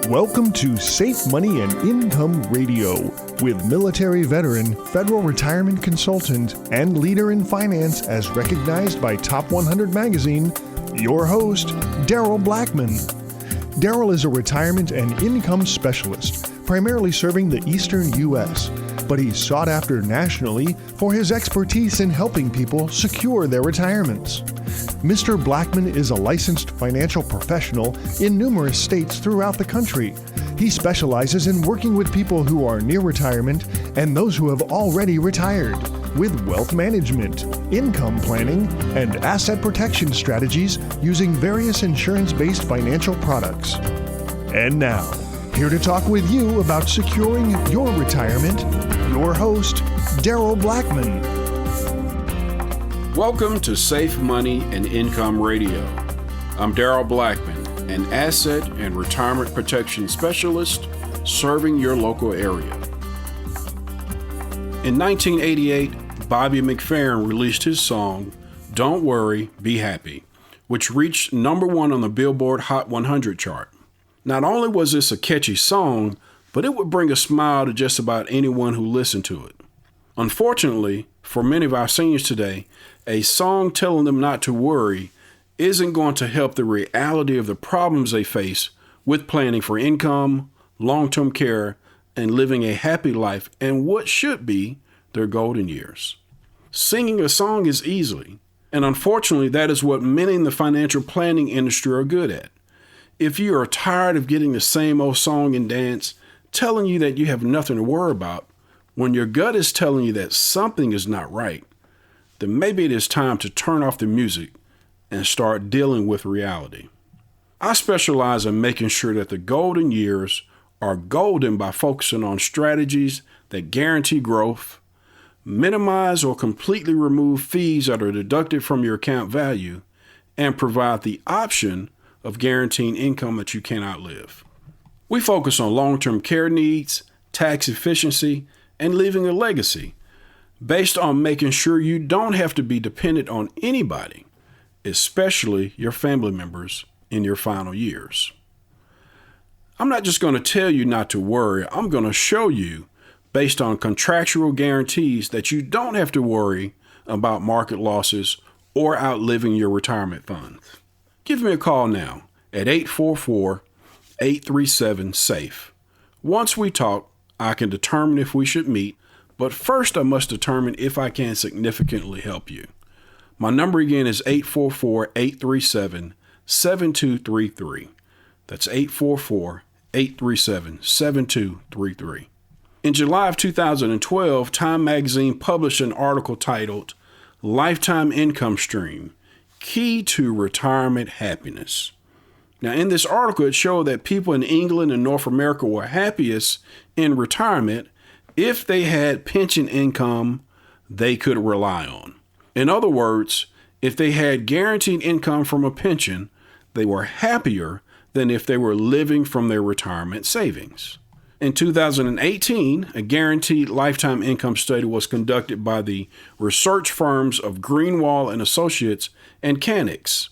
Welcome to Safe Money and Income Radio with military veteran, federal retirement consultant, and leader in finance as recognized by Top 100 magazine, your host, Darrell Blackmon. Daryl is a retirement and income specialist, primarily serving the eastern U.S., but he's sought after nationally for his expertise in helping people secure their retirements. Mr. Blackmon is a licensed financial professional in numerous states throughout the country. He specializes in working with people who are near retirement and those who have already retired with wealth management, income planning, and asset protection strategies using various insurance-based financial products. And now, here to talk with you about securing your retirement, your host, Darrell Blackmon. Welcome to Safe Money and Income Radio. I'm Darrell Blackmon, an asset and retirement protection specialist serving your local area. In 1988, Bobby McFerrin released his song, Don't Worry, Be Happy, which reached number one on the Billboard Hot 100 chart. Not only was this a catchy song, but it would bring a smile to just about anyone who listened to it. Unfortunately, for many of our seniors today, a song telling them not to worry isn't going to help the reality of the problems they face with planning for income, long-term care, and living a happy life and what should be their golden years. Singing a song is easy, and unfortunately, that is what many in the financial planning industry are good at. If you are tired of getting the same old song and dance telling you that you have nothing to worry about, when your gut is telling you that something is not right, then maybe it is time to turn off the music and start dealing with reality. I specialize in making sure that the golden years are golden by focusing on strategies that guarantee growth, minimize or completely remove fees that are deducted from your account value, and provide the option of guaranteeing income that you cannot live. We focus on long-term care needs, tax efficiency, and leaving a legacy based on making sure you don't have to be dependent on anybody, especially your family members in your final years. I'm not just going to tell you not to worry. I'm going to show you, based on contractual guarantees, that you don't have to worry about market losses or outliving your retirement funds. Give me a call now at 844-837-SAFE. Once we talk, I can determine if we should meet, but first I must determine if I can significantly help you. My number again is 844-837-7233. That's 844-837-7233. In July of 2012, Time magazine published an article titled, Lifetime Income Stream, Key to Retirement Happiness. Now, in this article, it showed that people in England and North America were happiest in retirement if they had pension income they could rely on. In other words, if they had guaranteed income from a pension, they were happier than if they were living from their retirement savings. In 2018, a guaranteed lifetime income study was conducted by the research firms of Greenwald and Associates and Canix,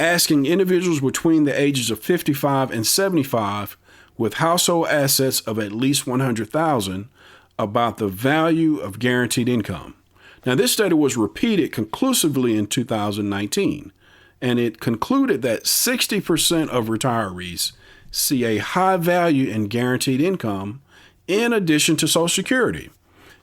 asking individuals between the ages of 55 and 75 with household assets of at least $100,000 about the value of guaranteed income. Now, this study was repeated conclusively in 2019, and it concluded that 60% of retirees see a high value in guaranteed income in addition to Social Security.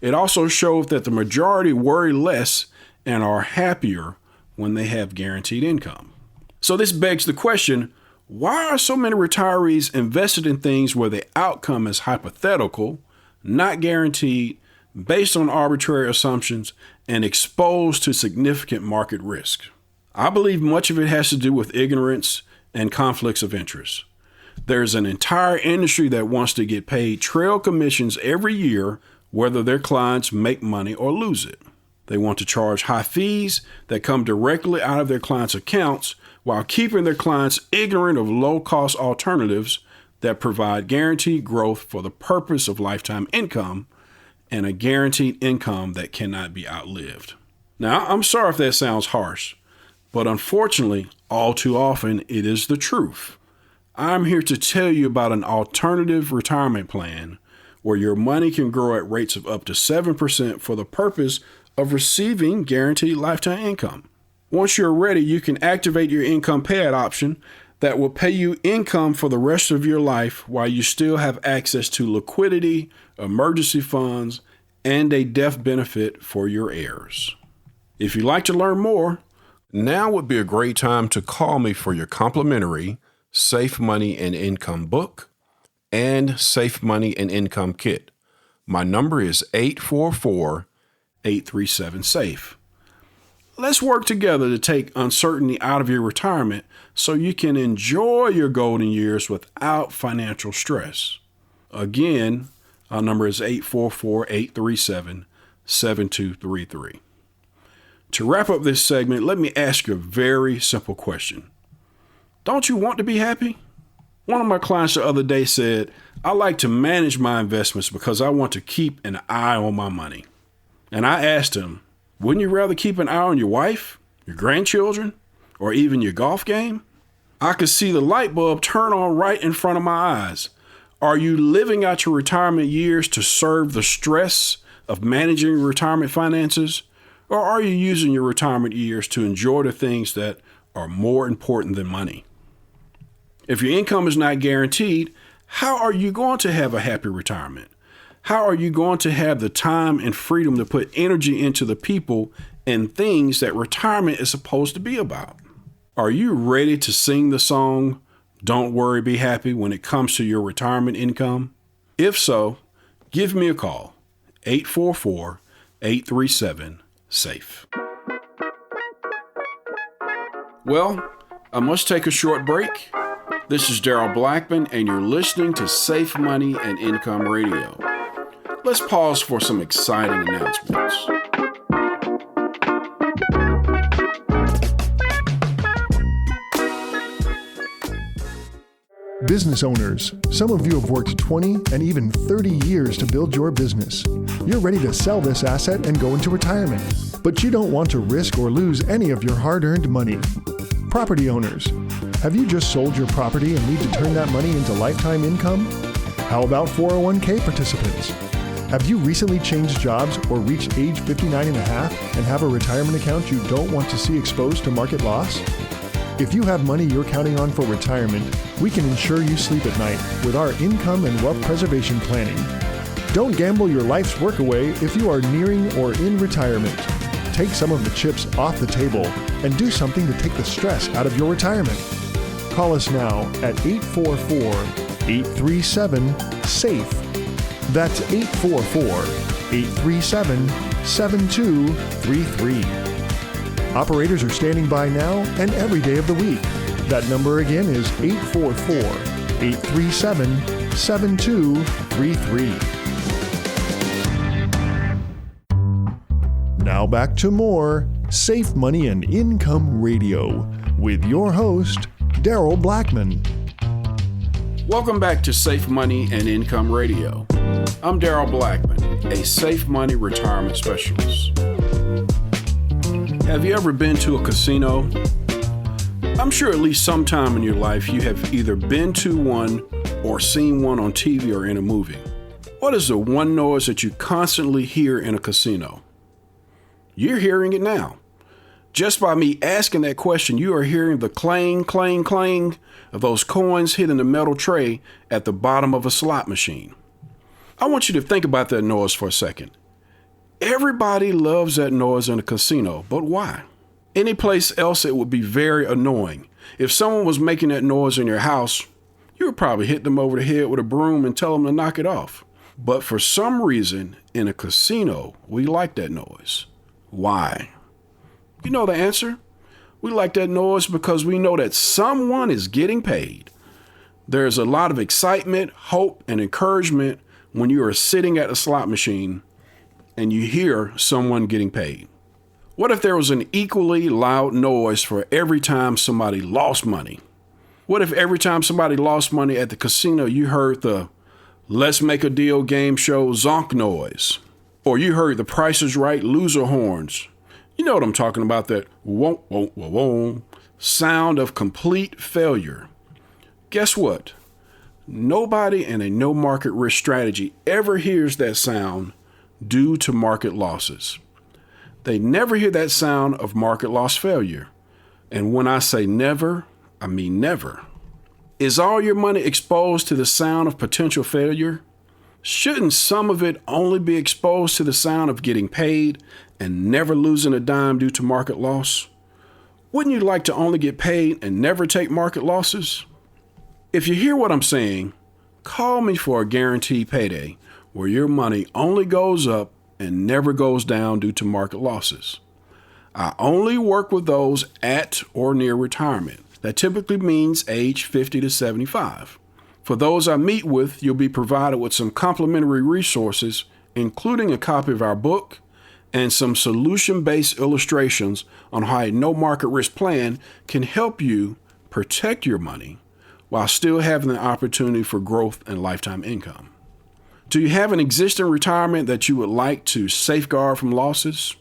It also showed that the majority worry less and are happier when they have guaranteed income. So this begs the question, why are so many retirees invested in things where the outcome is hypothetical, not guaranteed, based on arbitrary assumptions, and exposed to significant market risk? I believe much of it has to do with ignorance and conflicts of interest. There's an entire industry that wants to get paid trail commissions every year, whether their clients make money or lose it. They want to charge high fees that come directly out of their clients' accounts while keeping their clients ignorant of low-cost alternatives that provide guaranteed growth for the purpose of lifetime income and a guaranteed income that cannot be outlived. Now, I'm sorry if that sounds harsh, but unfortunately, all too often, it is the truth. I'm here to tell you about an alternative retirement plan where your money can grow at rates of up to 7% for the purpose of receiving guaranteed lifetime income. Once you're ready, you can activate your income payout option that will pay you income for the rest of your life while you still have access to liquidity, emergency funds, and a death benefit for your heirs. If you'd like to learn more, now would be a great time to call me for your complimentary Safe Money and Income book and Safe Money and Income kit. My number is 844-837-SAFE. Let's work together to take uncertainty out of your retirement so you can enjoy your golden years without financial stress. Again, our number is 844-837-7233. To wrap up this segment, let me ask you a very simple question. Don't you want to be happy? One of my clients the other day said, I like to manage my investments because I want to keep an eye on my money. And I asked him, wouldn't you rather keep an eye on your wife, your grandchildren, or even your golf game? I could see the light bulb turn on right in front of my eyes. Are you living out your retirement years to serve the stress of managing retirement finances? Or are you using your retirement years to enjoy the things that are more important than money? If your income is not guaranteed, how are you going to have a happy retirement? How are you going to have the time and freedom to put energy into the people and things that retirement is supposed to be about? Are you ready to sing the song, Don't Worry, Be Happy, when it comes to your retirement income? If so, give me a call, 844-837-SAFE. Well, I must take a short break. This is Darrell Blackmon, and you're listening to Safe Money and Income Radio. Let's pause for some exciting announcements. Business owners, some of you have worked 20 and even 30 years to build your business. You're ready to sell this asset and go into retirement, but you don't want to risk or lose any of your hard-earned money. Property owners, have you just sold your property and need to turn that money into lifetime income? How about 401k participants? Have you recently changed jobs or reached age 59 and a half and have a retirement account you don't want to see exposed to market loss? If you have money you're counting on for retirement, we can ensure you sleep at night with our income and wealth preservation planning. Don't gamble your life's work away if you are nearing or in retirement. Take some of the chips off the table and do something to take the stress out of your retirement. Call us now at 844-837-SAFE. That's 844-837-7233. Operators are standing by now and every day of the week. That number again is 844-837-7233. Now back to more Safe Money and Income Radio with your host, Darrell Blackmon. Welcome back to Safe Money and Income Radio. I'm Darrell Blackmon, a Safe Money retirement specialist. Have you ever been to a casino? I'm sure at least sometime in your life you have either been to one or seen one on TV or in a movie. What is the one noise that you constantly hear in a casino? You're hearing it now. Just by me asking that question, you are hearing the clang, clang, clang of those coins hitting the metal tray at the bottom of a slot machine. I want you to think about that noise for a second. Everybody loves that noise in a casino, but why? Any place else it would be very annoying. If someone was making that noise in your house, you would probably hit them over the head with a broom and tell them to knock it off. But for some reason, in a casino, we like that noise. Why? You know the answer. We like that noise because we know that someone is getting paid. There's a lot of excitement, hope, and encouragement when you are sitting at a slot machine and you hear someone getting paid. What if there was an equally loud noise for every time somebody lost money? What if every time somebody lost money at the casino, you heard the Let's Make a Deal game show zonk noise? Or you heard the Price is Right loser horns? You know what I'm talking about, that womp, womp, womp, womp sound of complete failure. Guess what? Nobody in a no market risk strategy ever hears that sound due to market losses. They never hear that sound of market loss failure. And when I say never, I mean never. Is all your money exposed to the sound of potential failure? Shouldn't some of it only be exposed to the sound of getting paid and never losing a dime due to market loss? Wouldn't you like to only get paid and never take market losses? If you hear what I'm saying, call me for a guaranteed payday where your money only goes up and never goes down due to market losses. I only work with those at or near retirement. That typically means age 50 to 75. For those I meet with, you'll be provided with some complimentary resources, including a copy of our book and some solution-based illustrations on how a no-market risk plan can help you protect your money while still having the opportunity for growth and lifetime income. Do you have an existing retirement that you would like to safeguard from losses?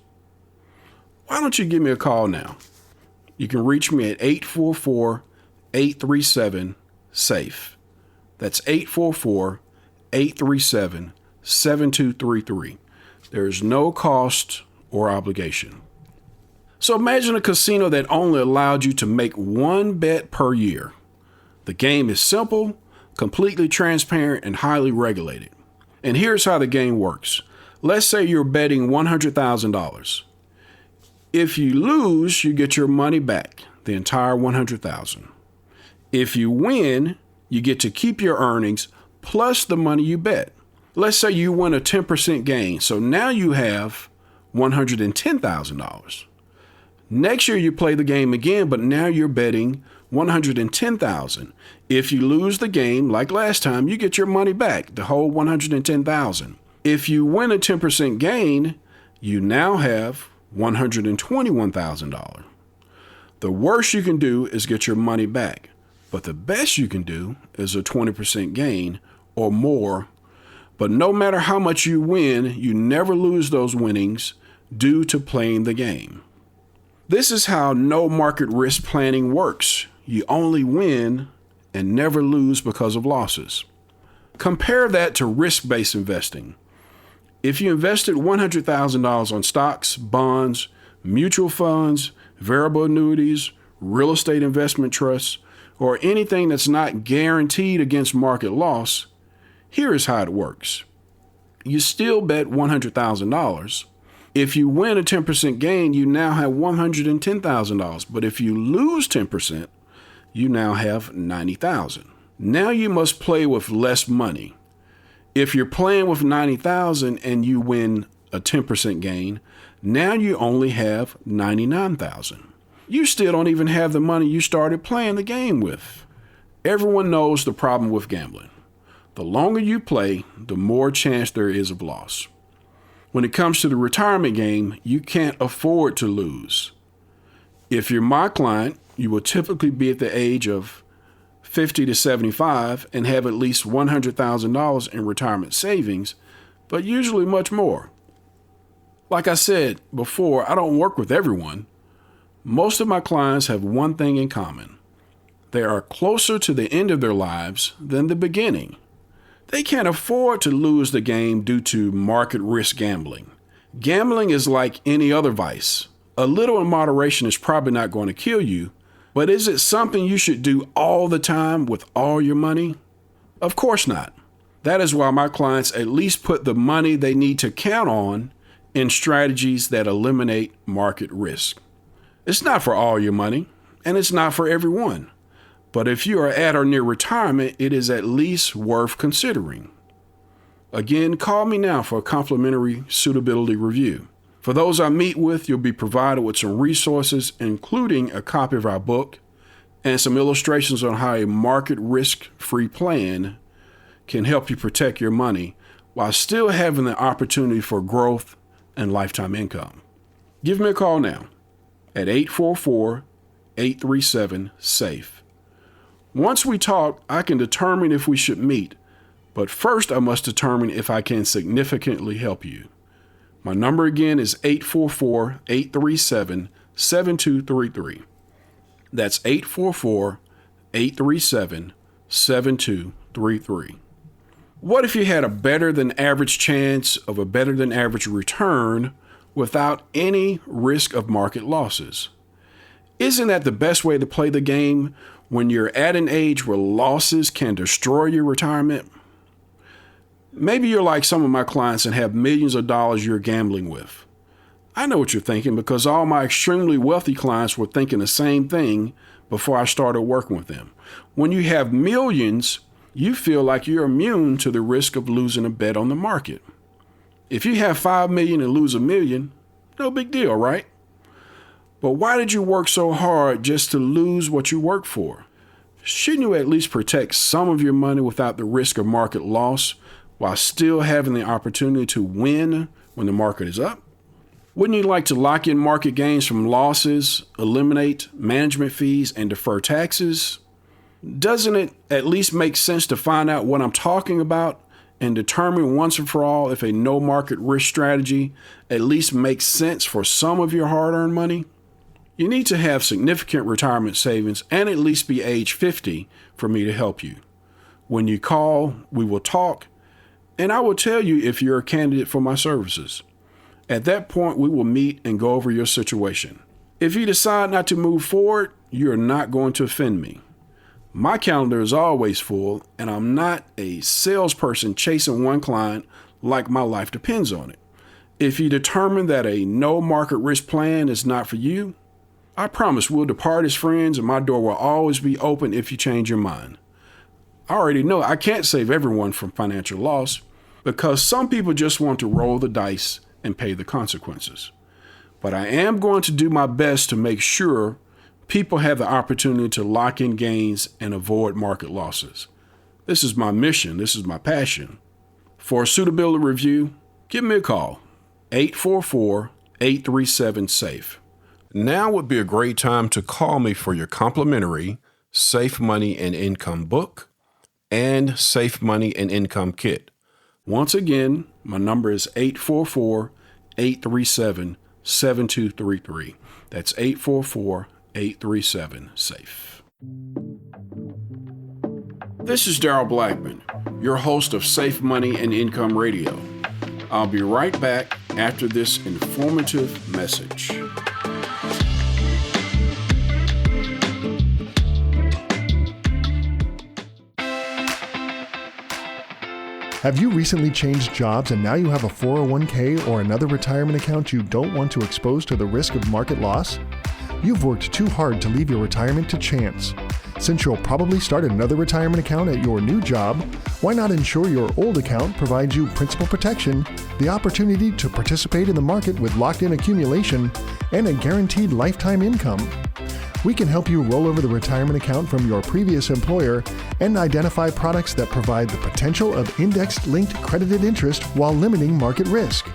Why don't you give me a call now? You can reach me at 844-837-SAFE. That's 844-837-7233. There is no cost or obligation. So imagine a casino that only allowed you to make one bet per year. The game is simple, completely transparent, and highly regulated. And here's how the game works. Let's say you're betting $100,000. If you lose, you get your money back, the entire $100,000. If you win, you get to keep your earnings plus the money you bet. Let's say you win a 10% gain, so now you have $110,000. Next year you play the game again, but now you're betting $110,000. If you lose the game, like last time, you get your money back, the whole $110,000. If you win a 10% gain, you now have $121,000. The worst you can do is get your money back, but the best you can do is a 20% gain or more. But no matter how much you win, you never lose those winnings due to playing the game. This is how no market risk planning works. You only win and never lose because of losses. Compare that to risk-based investing. If you invested $100,000 on stocks, bonds, mutual funds, variable annuities, real estate investment trusts, or anything that's not guaranteed against market loss, here is how it works. You still bet $100,000. If you win a 10% gain, you now have $110,000. But if you lose 10%, you now have $90,000. Now you must play with less money. If you're playing with $90,000 and you win a 10% gain, now you only have $99,000. You still don't even have the money you started playing the game with. Everyone knows the problem with gambling. The longer you play, the more chance there is of loss. When it comes to the retirement game, you can't afford to lose. If you're my client, you will typically be at the age of 50 to 75 and have at least $100,000 in retirement savings, but usually much more. Like I said before, I don't work with everyone. Most of my clients have one thing in common. They are closer to the end of their lives than the beginning. They can't afford to lose the game due to market risk gambling. Gambling is like any other vice. A little in moderation is probably not going to kill you, but is it something you should do all the time with all your money? Of course not. That is why my clients at least put the money they need to count on in strategies that eliminate market risk. It's not for all your money, and it's not for everyone. But if you are at or near retirement, it is at least worth considering. Again, call me now for a complimentary suitability review. For those I meet with, you'll be provided with some resources, including a copy of our book and some illustrations on how a market risk-free plan can help you protect your money while still having the opportunity for growth and lifetime income. Give me a call now at 844-837-SAFE. Once we talk, I can determine if we should meet, but first I must determine if I can significantly help you. My number again is 844-837-7233. That's 844-837-7233. 7233. What if you had a better than average chance of a better than average return without any risk of market losses? Isn't that the best way to play the game when you're at an age where losses can destroy your retirement? Maybe you're like some of my clients and have millions of dollars you're gambling with. I know what you're thinking because all my extremely wealthy clients were thinking the same thing before I started working with them. When you have millions, you feel like you're immune to the risk of losing a bet on the market. If you have 5 million and lose $1 million, no big deal, right? But why did you work so hard just to lose what you worked for? Shouldn't you at least protect some of your money without the risk of market loss while still having the opportunity to win when the market is up? Wouldn't you like to lock in market gains from losses, eliminate management fees, and defer taxes? Doesn't it at least make sense to find out what I'm talking about and determine once and for all if a no market risk strategy at least makes sense for some of your hard-earned money? You need to have significant retirement savings and at least be age 50 for me to help you. When you call, we will talk, and I will tell you if you're a candidate for my services. At that point, we will meet and go over your situation. If you decide not to move forward, you're not going to offend me. My calendar is always full, and I'm not a salesperson chasing one client like my life depends on it. If you determine that a no market risk plan is not for you, I promise we'll depart as friends and my door will always be open if you change your mind. I already know I can't save everyone from financial loss because some people just want to roll the dice and pay the consequences. But I am going to do my best to make sure people have the opportunity to lock in gains and avoid market losses. This is my mission. This is my passion. For a suitability review, give me a call, 844-837-SAFE. Now would be a great time to call me for your complimentary Safe Money and Income book and Safe Money and Income kit. Once again, my number is 844-837-7233. That's 844-837-SAFE. This is Darrell Blackmon, your host of Safe Money and Income Radio. I'll be right back after this informative message. Have you recently changed jobs and now you have a 401k or another retirement account you don't want to expose to the risk of market loss? You've worked too hard to leave your retirement to chance. Since you'll probably start another retirement account at your new job, why not ensure your old account provides you principal protection, the opportunity to participate in the market with locked-in accumulation, and a guaranteed lifetime income? We can help you roll over the retirement account from your previous employer and identify products that provide the potential of index-linked credited interest while limiting market risk.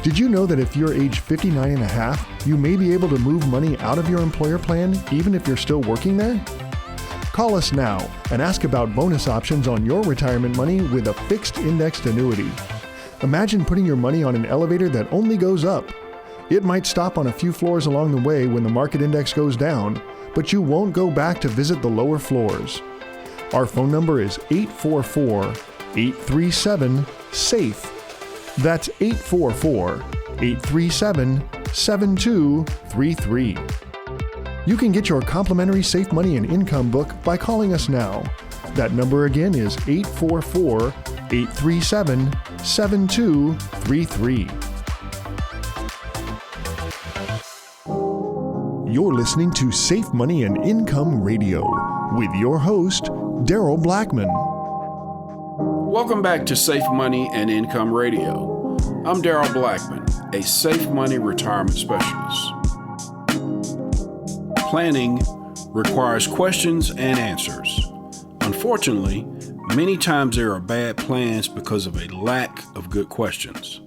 Did you know that if you're age 59 and a half, you may be able to move money out of your employer plan even if you're still working there? Call us now and ask about bonus options on your retirement money with a fixed indexed annuity. Imagine putting your money on an elevator that only goes up. It might stop on a few floors along the way when the market index goes down, but you won't go back to visit the lower floors. Our phone number is 844-837-SAFE. That's 844-837-7233. You can get your complimentary Safe Money and Income book by calling us now. That number again is 844-837-7233. You're listening to Safe Money and Income Radio with your host, Darrell Blackmon. Welcome back to Safe Money and Income Radio. I'm Darrell Blackmon, a Safe Money retirement specialist. Planning requires questions and answers. Unfortunately, many times there are bad plans because of a lack of good questions.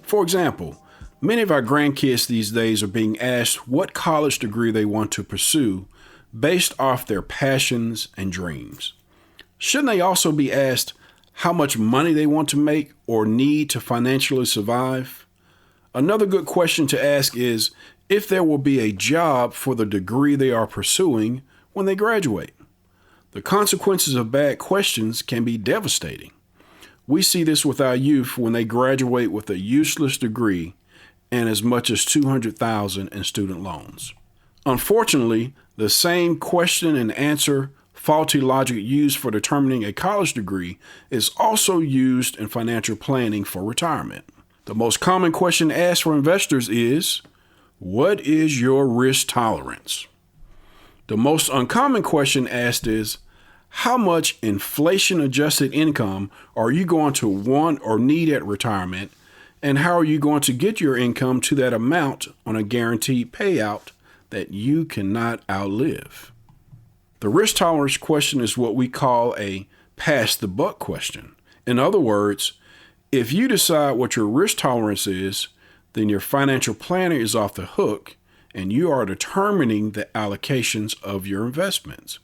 For example, many of our grandkids these days are being asked what college degree they want to pursue based off their passions and dreams. Shouldn't they also be asked how much money they want to make or need to financially survive? Another good question to ask is if there will be a job for the degree they are pursuing when they graduate. The consequences of bad questions can be devastating. We see this with our youth when they graduate with a useless degree and as much as $200,000 in student loans. Unfortunately, the same question and answer faulty logic used for determining a college degree is also used in financial planning for retirement. The most common question asked for investors is, what is your risk tolerance? The most uncommon question asked is, how much inflation-adjusted income are you going to want or need at retirement, and how are you going to get your income to that amount on a guaranteed payout that you cannot outlive? The risk tolerance question is what we call a pass the buck question. In other words, if you decide what your risk tolerance is, then your financial planner is off the hook and you are determining the allocations of your investments.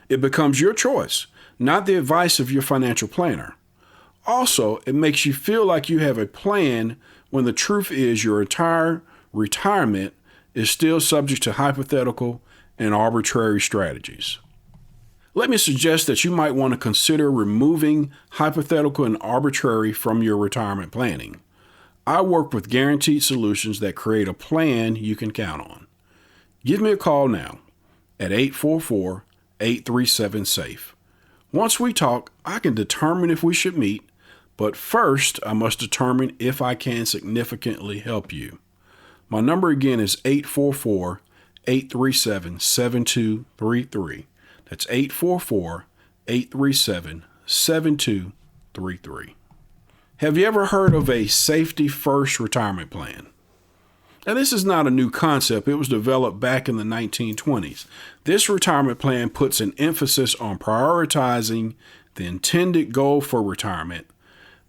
It becomes your choice, not the advice of your financial planner. Also, it makes you feel like you have a plan when the truth is your entire retirement is still subject to hypothetical and arbitrary strategies. Let me suggest that you might want to consider removing hypothetical and arbitrary from your retirement planning. I work with guaranteed solutions that create a plan you can count on. Give me a call now at 844-837-SAFE. Once we talk, I can determine if we should meet, but first I must determine if I can significantly help you. My number again is 844-837-7233. That's 844-837-7233. Have you ever heard of a safety first retirement plan? Now, this is not a new concept. It was developed back in the 1920s. This retirement plan puts an emphasis on prioritizing the intended goal for retirement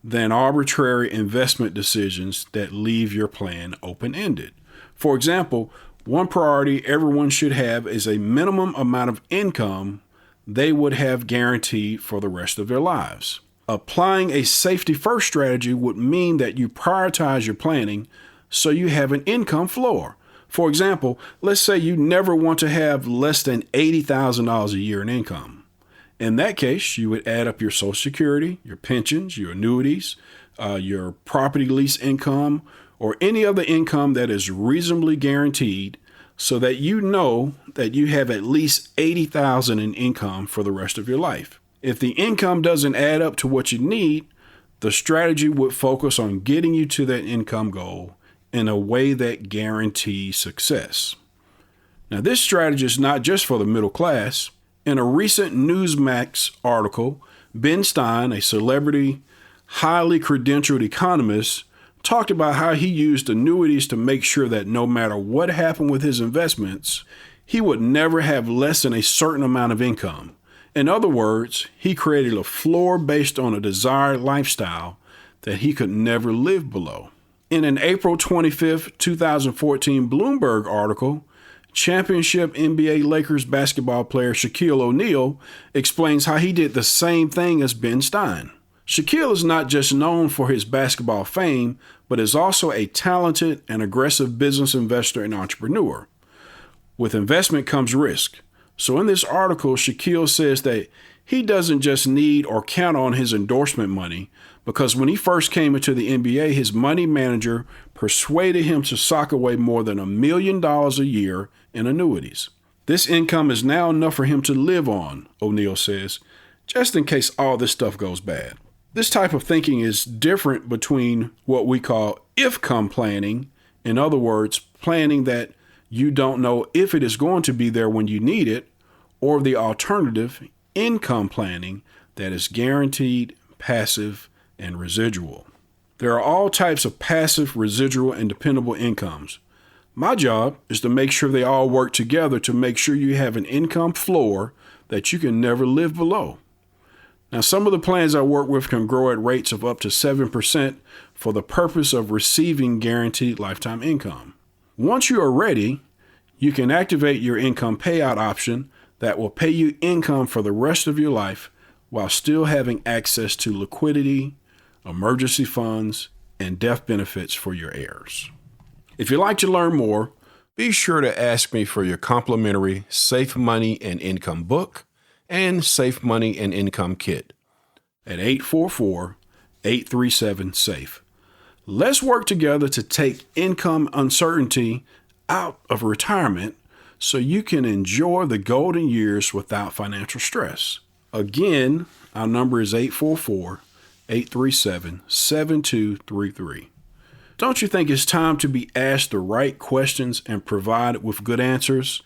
than arbitrary investment decisions that leave your plan open-ended. For example, one priority everyone should have is a minimum amount of income they would have guaranteed for the rest of their lives. Applying a safety-first strategy would mean that you prioritize your planning so you have an income floor. For example, let's say you never want to have less than $80,000 a year in income. In that case, you would add up your Social Security, your pensions, your annuities, your property lease income, or any other income that is reasonably guaranteed so that you know that you have at least $80,000 in income for the rest of your life. If the income doesn't add up to what you need, the strategy would focus on getting you to that income goal in a way that guarantees success. Now, this strategy is not just for the middle class. In a recent Newsmax article, Ben Stein, a celebrity, highly credentialed economist, talked about how he used annuities to make sure that no matter what happened with his investments, he would never have less than a certain amount of income. In other words, he created a floor based on a desired lifestyle that he could never live below. In an April 25, 2014 Bloomberg article, championship NBA Lakers basketball player Shaquille O'Neal explains how he did the same thing as Ben Stein. Shaquille is not just known for his basketball fame, but is also a talented and aggressive business investor and entrepreneur. With investment comes risk. So in this article, Shaquille says that he doesn't just need or count on his endorsement money, because when he first came into the NBA, his money manager persuaded him to sock away more than $1 million a year in annuities. This income is now enough for him to live on, O'Neal says, just in case all this stuff goes bad. This type of thinking is different between what we call if-come planning, in other words, planning that you don't know if it is going to be there when you need it, or the alternative, income planning, that is guaranteed, passive, and residual. There are all types of passive, residual, and dependable incomes. My job is to make sure they all work together to make sure you have an income floor that you can never live below. Now, some of the plans I work with can grow at rates of up to 7% for the purpose of receiving guaranteed lifetime income. Once you are ready, you can activate your income payout option that will pay you income for the rest of your life while still having access to liquidity, emergency funds, and death benefits for your heirs. If you'd like to learn more, be sure to ask me for your complimentary Safe Money and Income book and Safe Money and Income Kit at 844-837-SAFE. Let's work together to take income uncertainty out of retirement so you can enjoy the golden years without financial stress. Again, our number is 844-837-7233. Don't you think it's time to be asked the right questions and provided with good answers?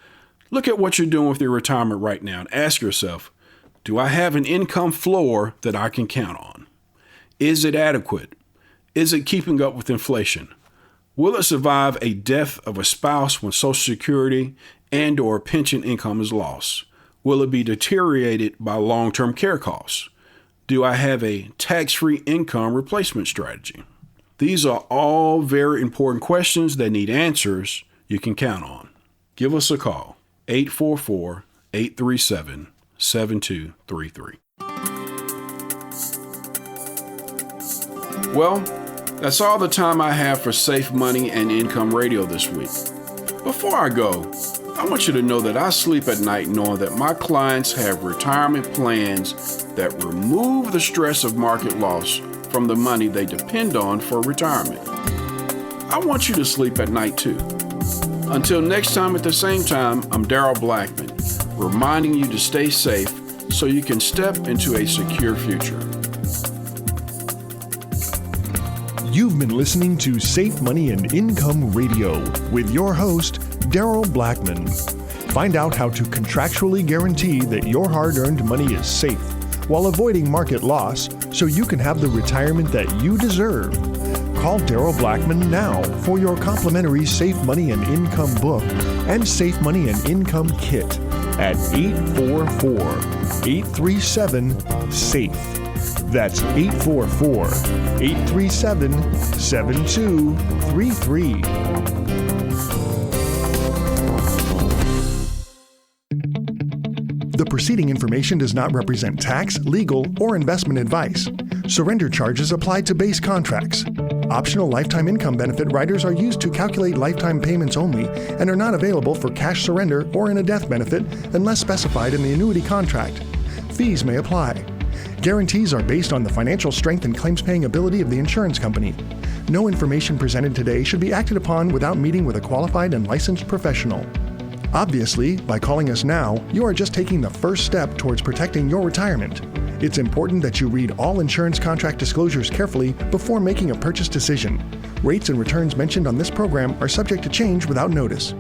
Look at what you're doing with your retirement right now and ask yourself, do I have an income floor that I can count on? Is it adequate? Is it keeping up with inflation? Will it survive a death of a spouse when Social Security and or pension income is lost? Will it be deteriorated by long-term care costs? Do I have a tax-free income replacement strategy? These are all very important questions that need answers you can count on. Give us a call, 844-837-7233. Well, that's all the time I have for Safe Money and Income Radio this week. Before I go, I want you to know that I sleep at night knowing that my clients have retirement plans that remove the stress of market loss from the money they depend on for retirement. I want you to sleep at night too. Until next time at the same time, I'm Darrell Blackmon, reminding you to stay safe so you can step into a secure future. You've been listening to Safe Money and Income Radio with your host, Darrell Blackmon. Find out how to contractually guarantee that your hard-earned money is safe while avoiding market loss so you can have the retirement that you deserve. Call Darrell Blackmon now for your complimentary Safe Money and Income book and Safe Money and Income kit at 844-837-SAFE. That's 844-837-7233. The preceding information does not represent tax, legal, or investment advice. Surrender charges apply to base contracts. Optional lifetime income benefit riders are used to calculate lifetime payments only and are not available for cash surrender or in a death benefit unless specified in the annuity contract. Fees may apply. Guarantees are based on the financial strength and claims-paying ability of the insurance company. No information presented today should be acted upon without meeting with a qualified and licensed professional. Obviously, by calling us now, you are just taking the first step towards protecting your retirement. It's important that you read all insurance contract disclosures carefully before making a purchase decision. Rates and returns mentioned on this program are subject to change without notice.